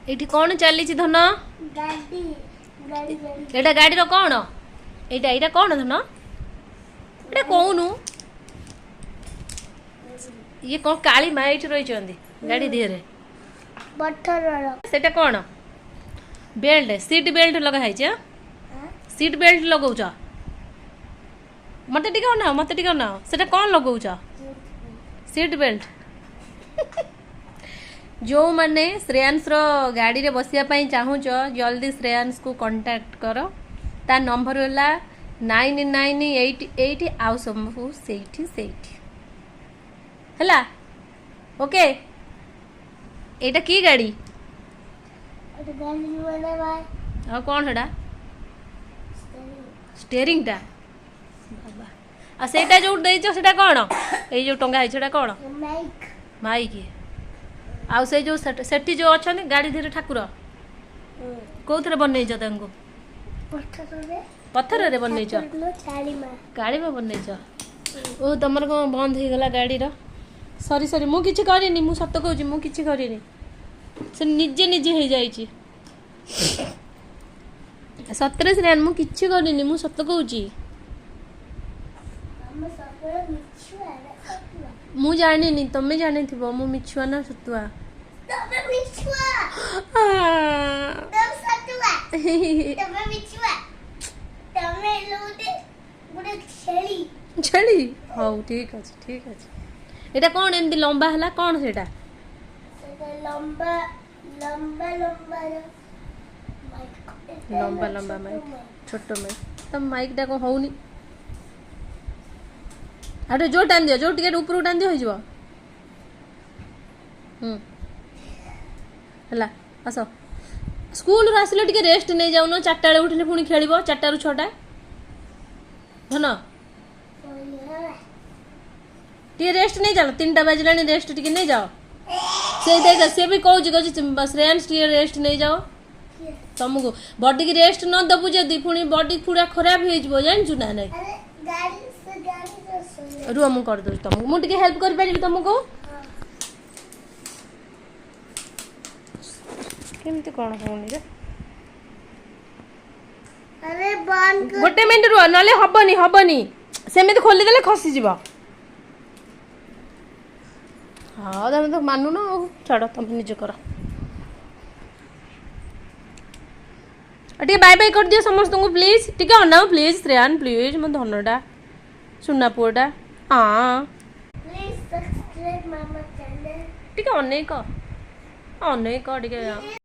एठी कौन चली धन गाड़ी गाड़ी गाड़ी एटा गाड़ी रो कौन एटा एटा कौन धन एटा कौनु ये कौन काली माँ एठी रही चंदी गाड़ी दिहरे बटर सेटा कौन बेल्ट सीट बेल्ट लगा है जे सीट बेल्ट लगौछ मते टिके ना मते टिके ना सेटा कौन लगौछ सीट बेल्ट जो माने श्रेयांश रो गाड़ी रे बसिया पई चाहूछ जल्दी श्रेयांश को कांटेक्ट करो ता नंबर होला 9988 आउ सब सेठी हला ओके एटा की गाड़ी गाड़ी वाला भाई आ कौन हेडा स्टीयरिंग टा बाबा आ सेटा जो देइछ सेटा कौन ए जो टंगा है सेटा कौन माइक माइक आउ से जो सेठी जो अछन गाड़ी धीरे ठाकुर कोथरे बनैछ तांको पत्थर रे बनैछ गाड़ी में बनैछ ओ तमर को बंद हो गला गाड़ी रो सॉरी सॉरी मु किछि करिनी मु सत्य कहूची मु किछि करिनी से निजे निजे हो जाइछि सतरे से मु किछि करिनी मु सत्य कहूची मु जानिनी तमे जानि थिबो मु मिछुआ ना सतुआ तमे मिछुआ आ, तमे सतुआ तमे मिछुआ तमे लोटे गुडे छेली छेली हौ ठीक अछि एटा कोन एंदी लंबा हला कोन सेटा लंबा लंबा लंबा लंबा लंबा माइक छोटो माइक तम माइक टा को होउनी अरे जो टान दियो जो टिकेट ऊपर टान दियो हो जिवो हला आसो स्कूल रो आसिले टिके रेस्ट नै जाउनो 4टा बेले उठिले पुनी खेलिबो 4टा रु 6टा धन टिके रेस्ट नै जाओ 3टा बजलानी रेस्ट टिके नै जाओ से देख से भी कहू श्रेयांश टिके रेस्ट नै जाओ तुमको बॉडी की रेस्ट न दबु जदी पुनी बॉडी पूरा खराब हो जिवो जानछु ना नै रुआ मु कर दो तुमको मु टिके हेल्प कर पारिबी तुमको केमती कोन होनी रे अरे बंद गोटे मिनिट रुआ नले हबनी सेमिति खोली देले खसी जिवो हाँ तमें तो मानु ना छाड़ तुम निजे कर बाय बाय कर दियो समस्त को प्लीज टिके अनाओ प्लीज श्रेयान प्लीज मो धनटा सुना पुआटा हाँ प्लीज सब्सक्राइब मामा चैनल टिके अनेक टिके